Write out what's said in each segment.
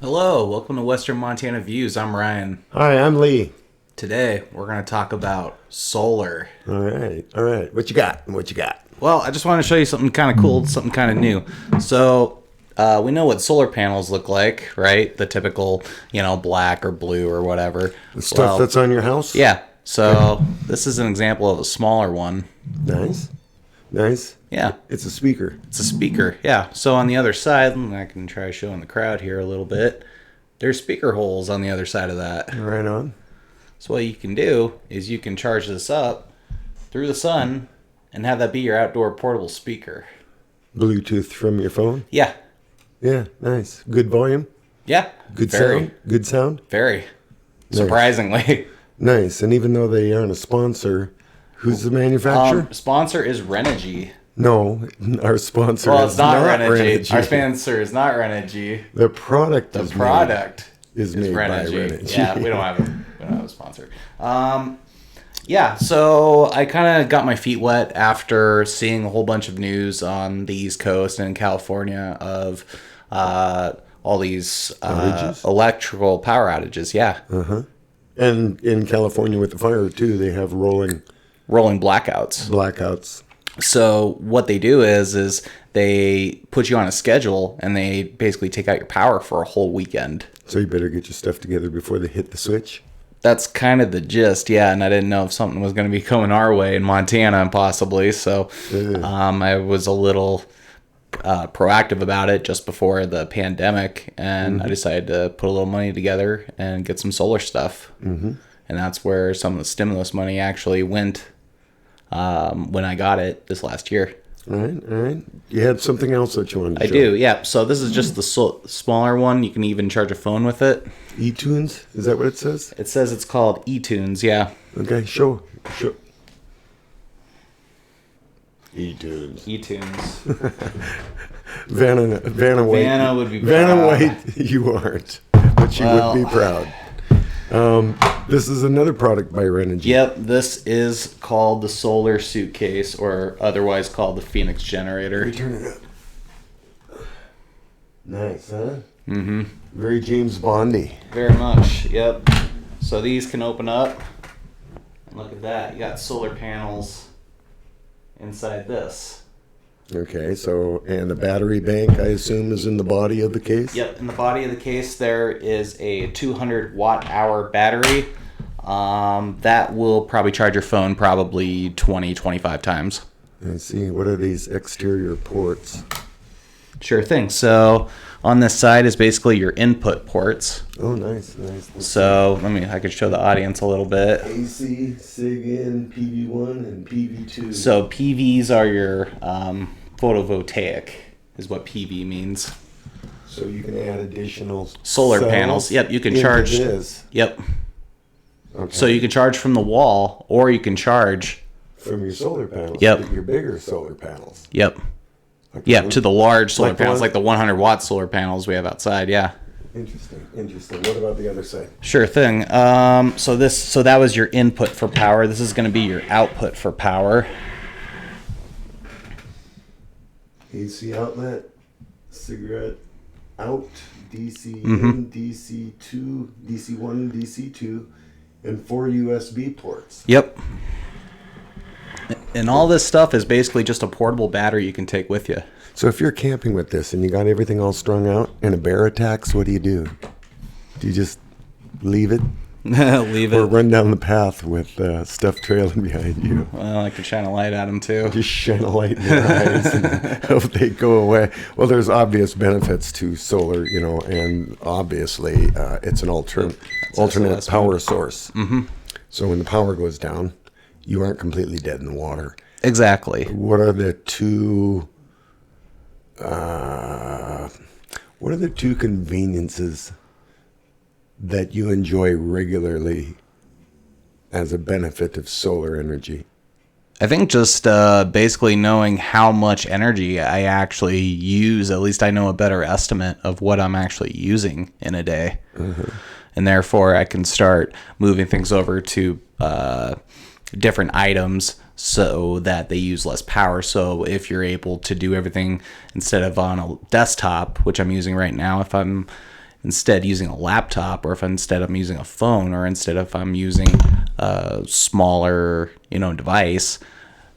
Hello, welcome to Western Montana Views. I'm Ryan. Hi, I'm Lee. Today, we're going to talk about solar. All right. What you got? Well, I just want to show you something kind of cool, something kind of new. So, we know what solar panels look like, right? The typical, black or blue or whatever. The stuff that's on your house? Yeah. So, this is an example of a smaller one. Nice. Yeah. It's a speaker. It's a speaker, yeah. So, on the other side, and I can try showing the crowd here a little bit, there's speaker holes on the other side of that. Right on. So what you can do is you can charge this up through the sun and have that be your outdoor portable speaker. Bluetooth from your phone? Yeah. Yeah, nice. Good volume? Yeah. Good Very. sound? Good sound? Very. Nice. Surprisingly. Nice. And even though they aren't a sponsor, who's the manufacturer? Sponsor is Renogy. No, our sponsor Well, it's is not not Renogy. Renogy. Our sponsor is not Renogy. The product The is product made by Renogy. Renogy. Yeah, we don't have a sponsor. Yeah, so I kind of got my feet wet after seeing a whole bunch of news on the East Coast and in California of all these electrical power outages. Yeah. Uh-huh. And in California with the fire, too, they have rolling blackouts. So what they do is they put you on a schedule and they basically take out your power for a whole weekend. So you better get your stuff together before they hit the switch. That's kind of the gist, yeah. And I didn't know if something was going to be coming our way in Montana, possibly. So I was a little proactive about it just before the pandemic, and I decided to put a little money together and get some solar stuff. Mm-hmm. And that's where some of the stimulus money actually went when I got it this last year. All right. You had something else that you wanted to show. I do, yeah. So this is just the smaller one. You can even charge a phone with it. eTunes? Is that what it says? It says it's called eTunes, yeah. Okay, show. eTunes. Vanna White. Vanna would be proud. Vanna White, you aren't. But she would be proud. This is another product by Renogy. Yep, this is called the Solar Suitcase, or otherwise called the Phoenix Generator. Let me turn it up. Nice, huh? Mm-hmm. Very James Bondy. Very much, yep. So these can open up. And look at that. You got solar panels inside this. Okay, so, and the battery bank, I assume, is in the body of the case? Yep, in the body of the case there is a 200 watt-hour battery. That will probably charge your phone probably 20-25 times. I see. What are these exterior ports? Sure thing. So on this side is basically your input ports. Oh, nice. So I could show the audience a little bit. AC, SIG-in, PV1, and PV2. So PVs are your photovoltaic, is what PV means. So you can add additional solar panels. Yep, you can charge. This. Yep. Okay. So you can charge from the wall, or you can charge from your solar panels. Yep. Your bigger solar panels. Yep. Okay. Yep, to the large solar panels, like the 100 watt solar panels we have outside. Yeah. Interesting. What about the other side? Sure thing. So that was your input for power. This is going to be your output for power. AC outlet, cigarette out, DC in, DC2, DC1, DC2, and 4 USB ports. Yep. And all this stuff is basically just a portable battery you can take with you. So if you're camping with this and you got everything all strung out and a bear attacks, what do? Do you just leave it? Leave Or it. run down the path with stuff trailing behind you? Well, I could shine a light at them too. Just shine a light in their eyes and hope they go away. Well, there's obvious benefits to solar, and obviously it's an alternate power source. Mm-hmm. So when the power goes down, you aren't completely dead in the water. Exactly. What are the two conveniences that you enjoy regularly as a benefit of solar energy? I think just basically knowing how much energy I actually use. At least I know a better estimate of what I'm actually using in a day. Mm-hmm. And therefore I can start moving things over to different items so that they use less power. So if you're able to do everything instead of on a desktop, which I'm using right now, if I'm instead using a laptop, or if instead I'm using a phone, or instead if I'm using a smaller, device,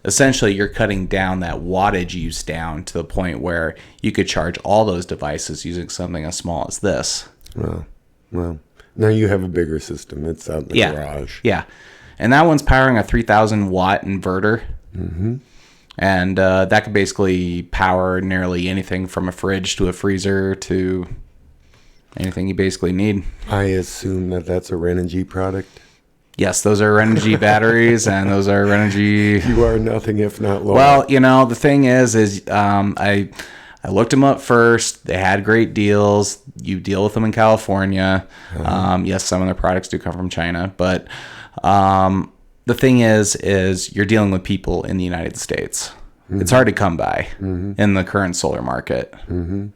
essentially you're cutting down that wattage use down to the point where you could charge all those devices using something as small as this. Well, now you have a bigger system. It's out in the garage. Yeah. And that one's powering a 3,000 watt inverter. Mm-hmm. And that could basically power nearly anything from a fridge to a freezer to anything you basically need. I assume that that's a Renogy product. Yes, those are Renogy batteries, and those are Renogy. You are nothing if not lower. Well, the thing is I looked them up first. They had great deals. You deal with them in California. Yes, some of their products do come from China, but the thing is you're dealing with people in the United States. Mm-hmm. It's hard to come by in the current solar market. Mm-hmm.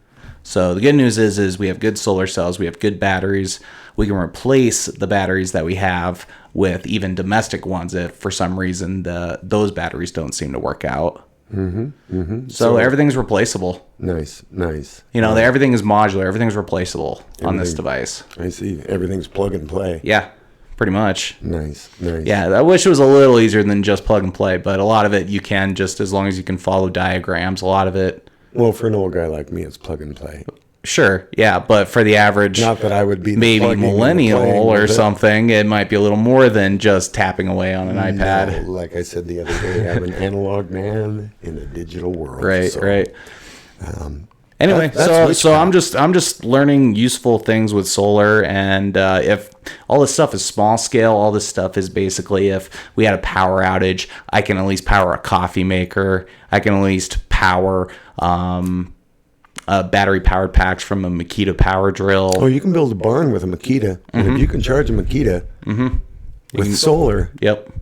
So the good news is we have good solar cells. We have good batteries. We can replace the batteries that we have with even domestic ones if for some reason those batteries don't seem to work out. Mm-hmm. Mm-hmm. So everything's replaceable. Nice. Everything is modular. Everything's replaceable on this device. I see. Everything's plug and play. Yeah, pretty much. Nice. Yeah, I wish it was a little easier than just plug and play, but a lot of it you can, just as long as you can follow diagrams. A lot of it. Well, for an old guy like me, it's plug and play. Sure, yeah, but for the average, not that I would be maybe millennial or something, it might be a little more than just tapping away on an iPad. No, like I said the other day, I'm an analog man in a digital world. Right. Anyway, so I'm just learning useful things with solar, and if all this stuff is small scale, all this stuff is basically if we had a power outage, I can at least power a coffee maker. I can at least power battery powered packs from a Makita power drill. Oh, you can build a barn with a Makita, and if you can charge a Makita with solar,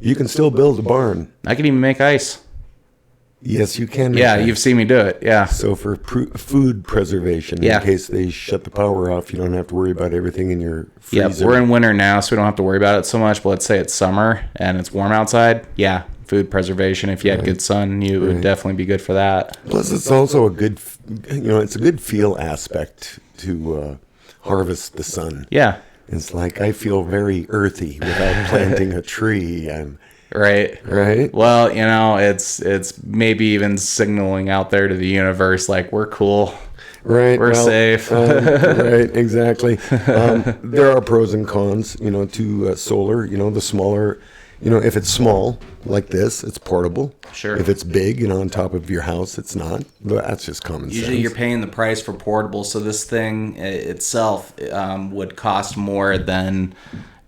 you can still build a barn. I can even make ice. Yes, you can. Yeah, you've seen me do it. Yeah. So for food preservation, in case they shut the power off, you don't have to worry about everything in your freezer. Yeah, we're in winter now, so we don't have to worry about it so much. But let's say it's summer and it's warm outside. Yeah, food preservation. If you had good sun, you would definitely be good for that. Plus, it's also a good, it's a good feel aspect to harvest the sun. Yeah. It's like I feel very earthy without planting a tree. And Right. Right. Well, it's maybe even signaling out there to the universe like we're cool. Right. We're safe. Right. Exactly. There are pros and cons, to solar. The smaller, if it's small like this, it's portable. Sure. If it's big, on top of your house, it's not. That's just common sense. Usually you're paying the price for portable, so this thing itself would cost more than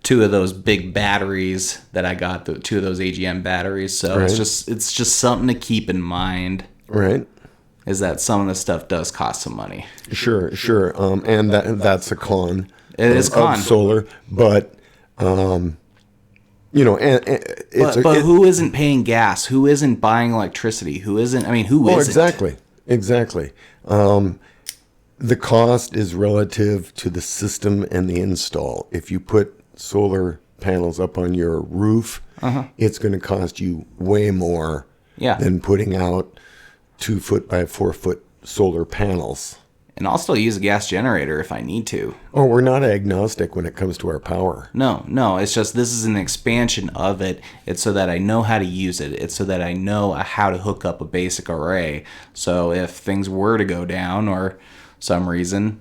two of those big batteries that I got, two of those AGM batteries. So it's just something to keep in mind. Right. Is that some of the stuff does cost some money. Sure. And that's a con. It is a con. Of solar, but but who isn't paying gas? Who isn't buying electricity? Who isn't? I mean, who isn't? Exactly. The cost is relative to the system and the install. If you put solar panels up on your roof, it's going to cost you way more than putting out 2 foot by 4 foot solar panels. And I'll still use a gas generator if I need to. Oh, we're not agnostic when it comes to our power. No. It's just this is an expansion of it. It's so that I know how to use it. It's so that I know how to hook up a basic array. So if things were to go down or some reason,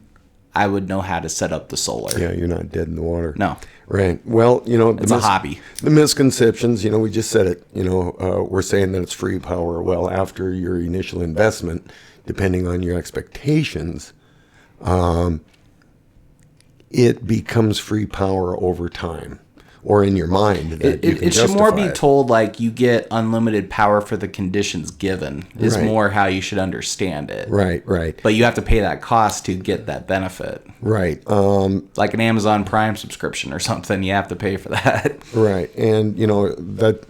I would know how to set up the solar. Yeah, you're not dead in the water. No. Right. Well, it's a hobby. The misconceptions, we just said it, we're saying that it's free power. Well, after your initial investment, depending on your expectations, it becomes free power over time, or in your mind. That it should more be told like you get unlimited power for the conditions given is more how you should understand it. Right. But you have to pay that cost to get that benefit. Right. Like an Amazon Prime subscription or something, you have to pay for that. Right. And, that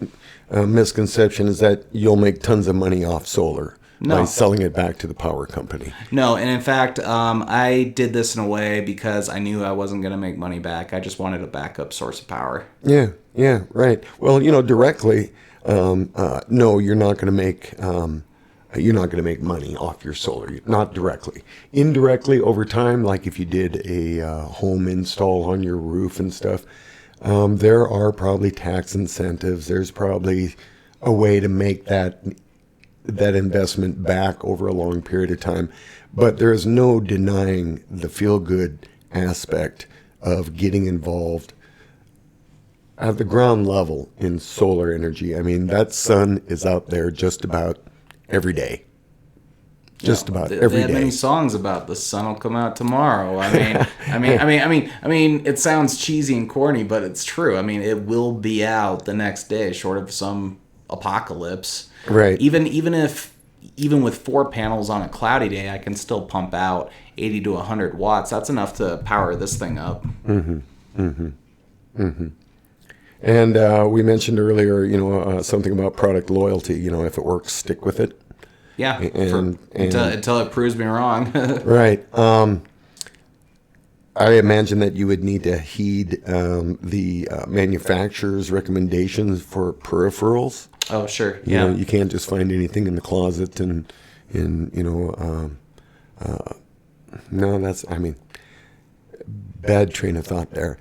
misconception is that you'll make tons of money off solar. By selling it back to the power company. No, and in fact, I did this in a way because I knew I wasn't going to make money back. I just wanted a backup source of power. Yeah, right. Well, directly, no, you're not going to make you're not going to make money off your solar, not directly. Indirectly, over time, like if you did a home install on your roof and stuff, there are probably tax incentives. There's probably a way to make that investment back over a long period of time. But there is no denying the feel-good aspect of getting involved at the ground level in solar energy. I mean, that sun is out there just about every day. Just about every day. They have many songs about the sun will come out tomorrow. I mean, it sounds cheesy and corny, but it's true. I mean, it will be out the next day, short of some apocalypse. Right. Even with 4 panels on a cloudy day, I can still pump out 80 to 100 watts. That's enough to power this thing up. Mm-hmm. Mm-hmm. Mm-hmm. And we mentioned earlier, something about product loyalty. If it works, stick with it. Yeah, until it proves me wrong. Right. I imagine that you would need to heed the manufacturer's recommendations for peripherals. Oh, sure. Yeah. You can't just find anything in the closet bad train of thought there.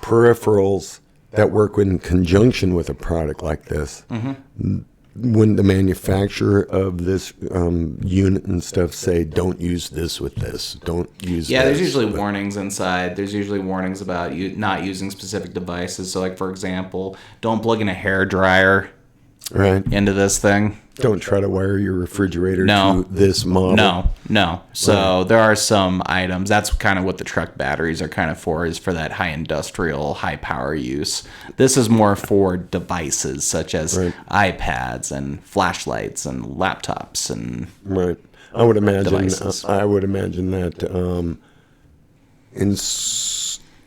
Peripherals that work in conjunction with a product like this. Mm-hmm. Wouldn't the manufacturer of this unit and stuff say, don't use this with this, don't use Yeah, this? there's usually warnings inside. There's usually warnings about you not using specific devices. So, like, for example, don't plug in a hairdryer into this thing. Don't try to wire your refrigerator to this model. No. So there are some items. That's kind of what the truck batteries are kind of for, is for that high industrial, high power use. This is more for devices such as iPads and flashlights and laptops and I would imagine devices. I would imagine that in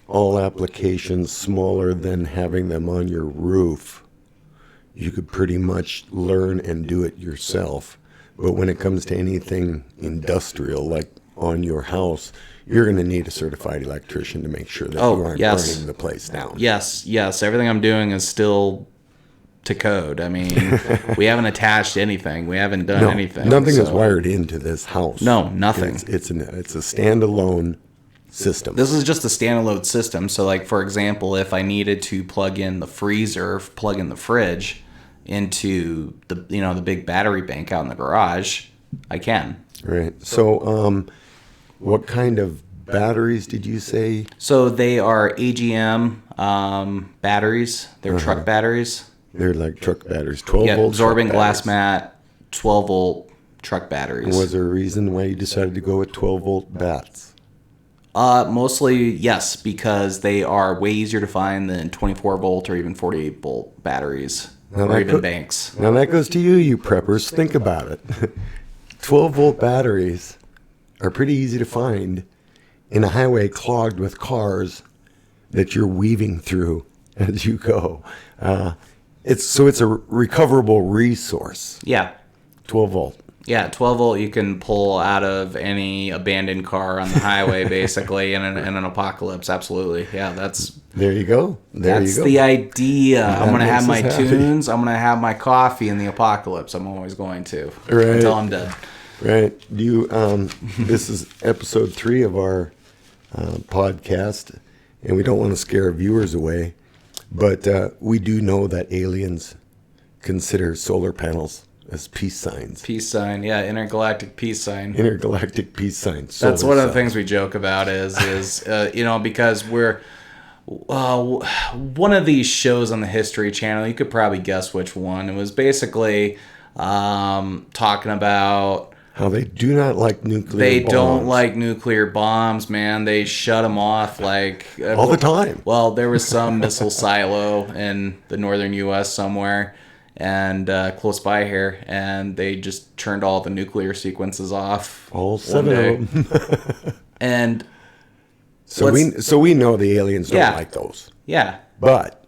all applications smaller than having them on your roof, you could pretty much learn and do it yourself. But when it comes to anything industrial, like on your house, you're going to need a certified electrician to make sure that you aren't burning the place down. Yes. Everything I'm doing is still to code. I mean, we haven't attached anything. We haven't done anything. Nothing is wired into this house. No, nothing. It's a standalone system. This is just a standalone system. So, like, for example, if I needed to plug in the freezer, plug in the fridge into the big battery bank out in the garage, I can. Right. So, what kind of batteries did you say? So they are AGM batteries. They're truck batteries. They're like truck batteries, 12 volt. Absorbing glass mat, 12 volt truck batteries. Was there a reason why you decided to go with 12 volt bats? Mostly, yes, because they are way easier to find than 24 volt or even 48 volt batteries, or even banks. Now that goes to you preppers. Think about it. 12 volt batteries are pretty easy to find in a highway clogged with cars that you're weaving through as you go. It's a recoverable resource. Yeah. 12 volt. Yeah, 12 volt you can pull out of any abandoned car on the highway, basically, in an apocalypse. Absolutely. Yeah, there you go. That's the idea. I'm going to have my tunes. I'm going to have my coffee in the apocalypse. I'm always going to. Right. Until I'm dead. Right. This is episode 3 of our podcast, and we don't want to scare viewers away, but we do know that aliens consider solar panels as peace signs. Peace sign, yeah, intergalactic peace sign. Intergalactic peace sign. That's one of the things we joke about is because we're one of these shows on the History Channel. You could probably guess which one. It was basically talking about how they do not like nuclear bombs. They don't like nuclear bombs, man. They shut them off like all the time. Well, there was some missile silo in the northern U.S. somewhere, and close by here, and they just turned all the nuclear sequences off. All 7 of them. And so we know the aliens don't like those. Yeah. But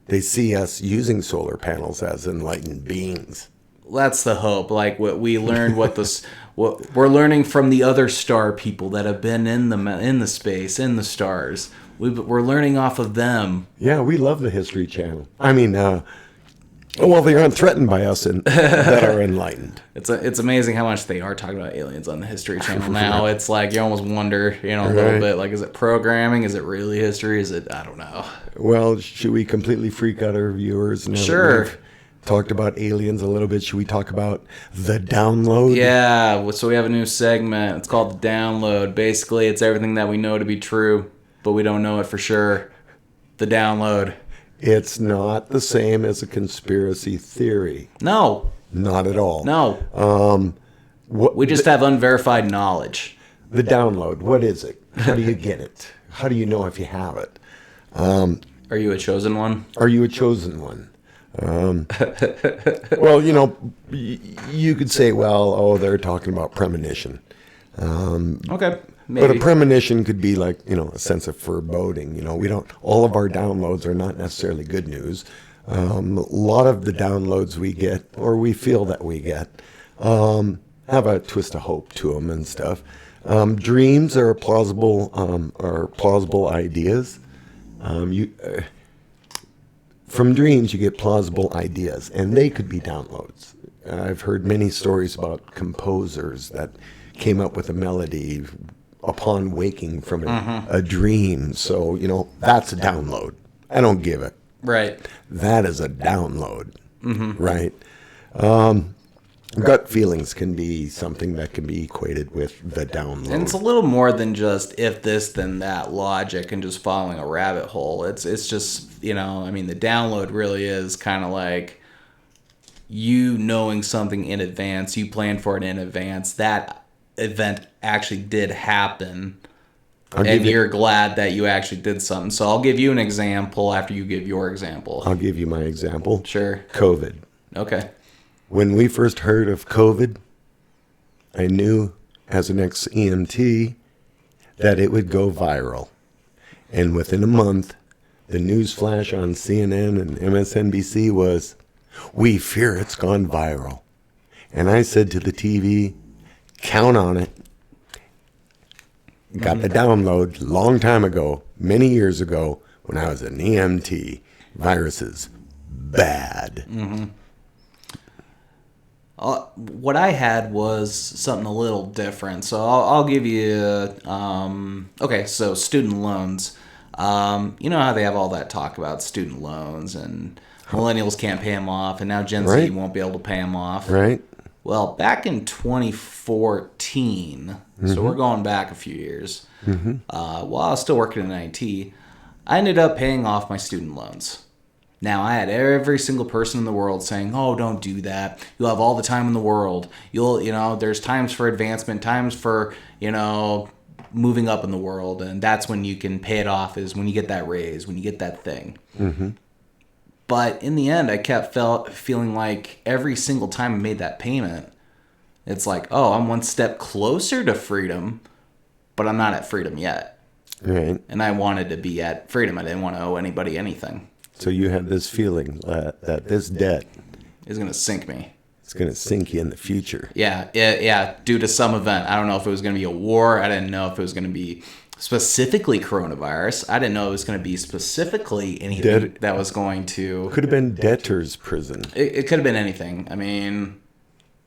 they see us using solar panels as enlightened beings. That's the hope. Like what we learned, what we're learning from the other star people that have been in the space, in the stars. We're learning off of them. Yeah, we love the History Channel. I mean, Well, they aren't threatened by us that are enlightened. It's amazing how much they are talking about aliens on the History Channel now. It's like you almost wonder, a little bit, like, is it programming? Is it really history? Is it, I don't know. Well, should we completely freak out our viewers? Now Sure. That we've talked about aliens a little bit. Should we talk about the download? Yeah, so we have a new segment. It's called The Download. Basically, it's everything that we know to be true, but we don't know it for sure. The Download. It's not the same as a conspiracy theory. No. Not at all. No. We just have unverified knowledge. The download, what is it? How do you get it? How do you know if you have it? Are you a chosen one? Are you a chosen one? Well, you could say, they're talking about premonition. Okay. Maybe. But a premonition could be like, a sense of foreboding. All of our downloads are not necessarily good news. A lot of the downloads we get, or we feel that we get, have a twist of hope to them and stuff. Dreams are plausible ideas. From dreams, you get plausible ideas, and they could be downloads. I've heard many stories about composers that came up with a melody upon waking from a dream. So, that's a download. I don't give it. Right. That is a download. Right. Gut feelings can be something that can be equated with the download. And it's a little more than just if this, then that logic and just following a rabbit hole. It's just, the download really is kind of like you knowing something in advance. You planned for it in advance. That event actually did happen, and you're glad that you actually did something. So I'll give you an example after you give your example. I'll give you my example. Sure. COVID. Okay. When we first heard of COVID, I knew as an ex-EMT that it would go viral. And within a month, the news flash on CNN and MSNBC was, "We fear it's gone viral." And I said to the TV, count on it. Got the download long time ago, many years ago, when I was an EMT. Viruses, bad. What I had was something a little different. So I'll give you, so student loans. You know how they have all that talk about student loans and millennials can't pay them off, and now Gen Z won't be able to pay them off. Right. Well, back in 2014, so we're going back a few years, while I was still working in IT, I ended up paying off my student loans. Now, I had every single person in the world saying, "Oh, don't do that. You'll have all the time in the world. There's times for advancement, times for, moving up in the world, and that's when you can pay it off, is when you get that raise, when you get that thing." But in the end, I kept feeling like every single time I made that payment, it's like, oh, I'm one step closer to freedom, but I'm not at freedom yet. Right. And I wanted to be at freedom. I didn't want to owe anybody anything. So you had this feeling that this debt is going to sink me. It's going to sink you in the future. Yeah, due to some event. I don't know if it was going to be a war. I didn't know if it was going to be specifically coronavirus. I didn't know it was going to be specifically anything that was going to... Could have been debtor's prison. It could have been anything.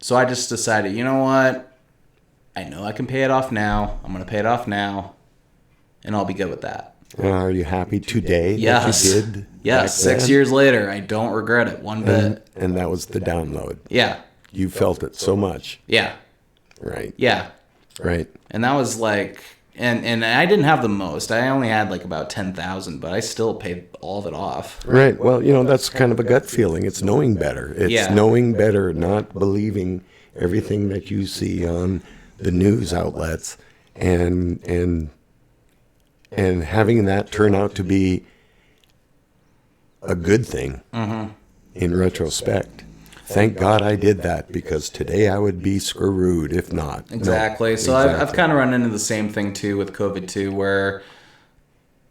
So I just decided, you know what? I know I can pay it off now. I'm going to pay it off now, and I'll be good with that. Are you happy today that you did? Yes, 6 years later, I don't regret it one bit. And that was the download. Yeah. You felt it so much. Yeah. Right. Yeah. Right. And that was like... And I didn't have the most. I only had like about 10,000, but I still paid all of it off. Right. Well, that's kind of a gut feeling. It's knowing better. It's knowing better, not believing everything that you see on the news outlets, and having that turn out to be a good thing in retrospect. Thank God I did that, because today I would be screwed if not. Exactly. No, so exactly. I've kind of run into the same thing too with COVID too, where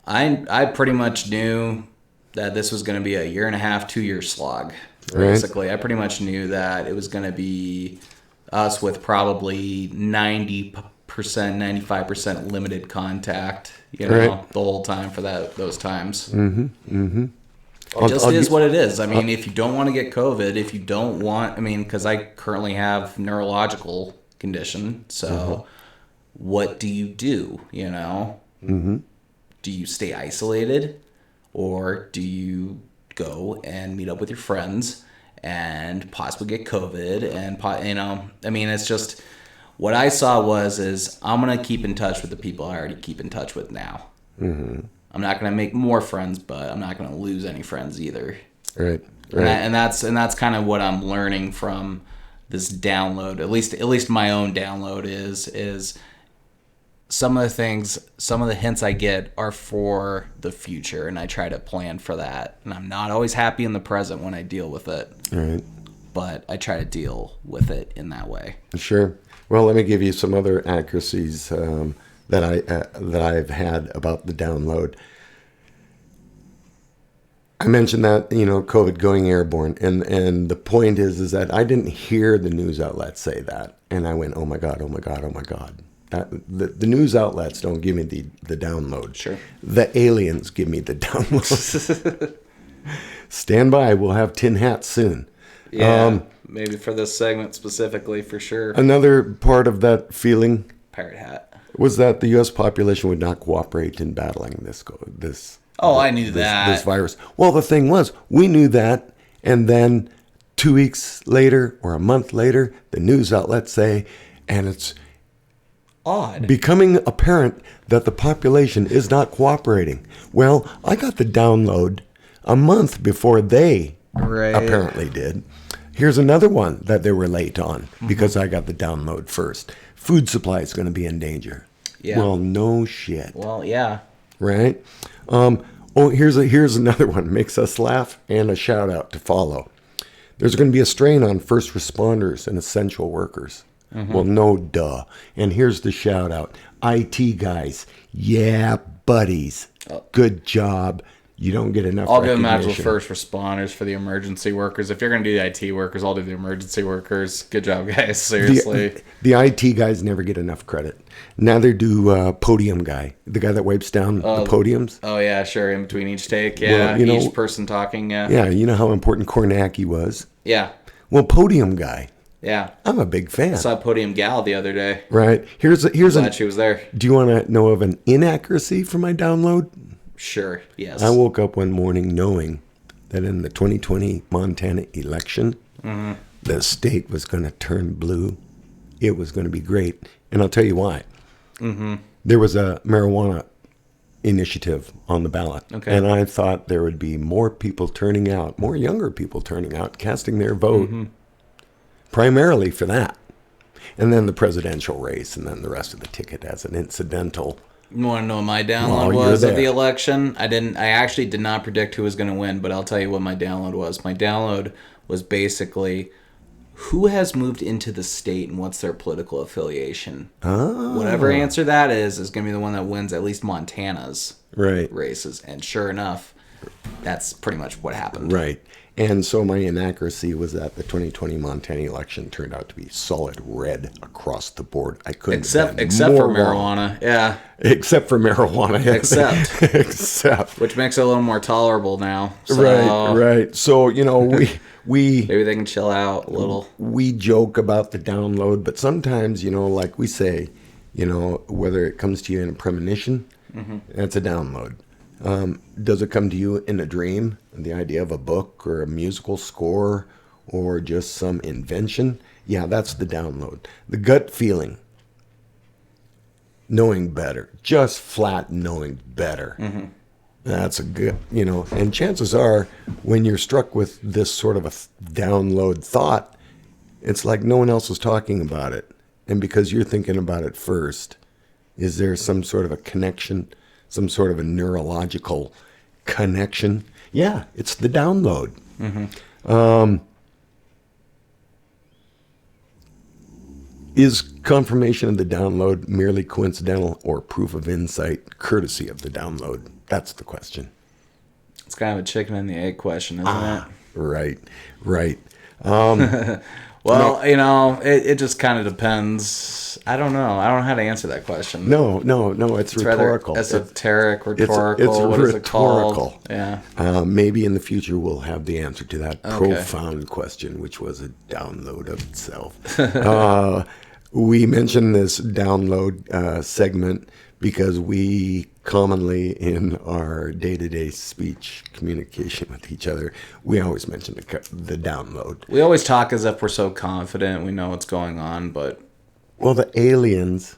I pretty much knew that this was going to be a 1.5 2 year slog. Basically, I pretty much knew that it was going to be us with probably 90%, 95% limited contact, the whole time for those times. It just is what it is. I mean, if you don't want to get COVID, if you don't want, I mean, because I currently have neurological condition, so what do you do, you know? Mm-hmm. Do you stay isolated, or do you go and meet up with your friends and possibly get COVID? And, you know, I mean, it's just, what I saw is I'm going to keep in touch with the people I already keep in touch with now. Mm-hmm. I'm not going to make more friends, but I'm not going to lose any friends either. Right. And that's kind of what I'm learning from this download. At least my own download is some of the hints I get are for the future, and I try to plan for that. And I'm not always happy in the present when I deal with it. Right. But I try to deal with it in that way. Sure. Well, let me give you some other accuracies that I've had about the download. I mentioned that, you know, COVID going airborne, and the point is that I didn't hear the news outlets say that, and I went, oh my god. That the news outlets don't give me the download. Sure. The aliens give me the download. Stand by, we'll have tin hats soon. Yeah, maybe for this segment specifically, for sure. Another part of that feeling, pirate hat, was that the U.S. population would not cooperate in battling this. Oh, I knew that. This virus. Well, the thing was, we knew that, and then 2 weeks later or a month later, the news outlets say, and it's odd, becoming apparent that the population is not cooperating. Well, I got the download a month before they apparently did. Here's another one that they were late on because I got the download first. Food supply is going to be in danger. Yeah. Well, no shit. Well, yeah. Right? Here's another one. Makes us laugh, and a shout out to follow. There's going to be a strain on first responders and essential workers. Well, no duh. And here's the shout out. IT guys. Yeah, buddies. Good job. You don't get enough I'll give them recognition. actual first responders for the emergency workers. If you're going to do the IT workers, I'll do the emergency workers. Good job, guys. Seriously. The IT guys never get enough credit. Neither do podium guy, the guy that wipes down the podiums. Oh, yeah, sure. In between each take. Yeah, well, each person talking. Yeah. Yeah, you know how important Kornacki was? Yeah. Well, podium guy. Yeah. I'm a big fan. I saw Podium Gal the other day. Right. Here's glad she was there. Do you want to know of an inaccuracy for my download? Sure, yes. I woke up one morning knowing that in the 2020 Montana election, the state was going to turn blue. It was going to be great. And I'll tell you why. There was a marijuana initiative on the ballot. Okay. And I thought there would be more people turning out, more younger people turning out, casting their vote, primarily for that. And then the presidential race, and then the rest of the ticket as an incidental. You want to know what my download was of the election? I actually did not predict who was going to win, but I'll tell you what my download was. My download was basically who has moved into the state and what's their political affiliation. Oh. Whatever answer that is going to be the one that wins at least Montana's races. And sure enough, that's pretty much what happened. Right. And so my inaccuracy was that the 2020 Montana election turned out to be solid red across the board. I couldn't except for marijuana, yeah. Except for marijuana, yeah. Except, which makes it a little more tolerable now. So, right. So we maybe they can chill out a little. We joke about the download, but sometimes like we say, whether it comes to you in a premonition, that's a download. Does it come to you in a dream? The idea of a book or a musical score or just some invention? Yeah, that's the download. The gut feeling. Knowing better. Just flat knowing better. That's a good, and chances are when you're struck with this sort of a download thought, it's like no one else is talking about it. And because you're thinking about it first, is there some sort of a connection? Some sort of a neurological connection. Yeah, it's the download. Is confirmation of the download merely coincidental or proof of insight courtesy of the download? That's the question. It's kind of a chicken and the egg question, isn't it? Right. Well, you know, it just kind of depends. I don't know. I don't know how to answer that question. No, it's rhetorical. Rather esoteric, rhetorical. It's what rhetorical. Is it called? Yeah. Maybe in the future we'll have the answer to that profound question, which was a download of itself. We mentioned this download segment because we commonly, in our day-to-day speech communication with each other, we always mention the download. We always talk as if we're so confident we know what's going on, but... Well, the aliens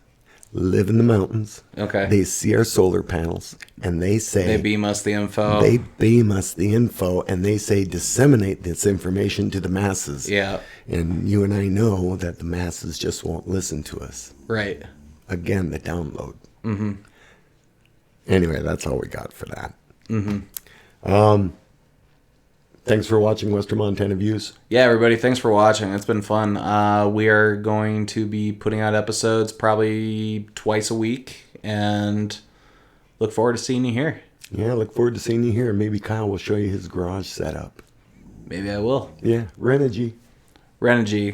live in the mountains. Okay. They see our solar panels, and they say... They beam us the info. They beam us the info, and they say disseminate this information to the masses. Yeah. And you and I know that the masses just won't listen to us. Right. Again, the download. Mm-hmm. Anyway, that's all we got for that. Mm-hmm. Thanks for watching Western Montana Views. Yeah, everybody, thanks for watching. It's been fun. We are going to be putting out episodes probably twice a week, and look forward to seeing you here. Yeah, look forward to seeing you here. Maybe Kyle will show you his garage setup. Maybe I will. Yeah, Renogy.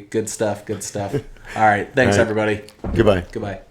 Good stuff, good stuff. All right, thanks, everybody. Goodbye. Goodbye.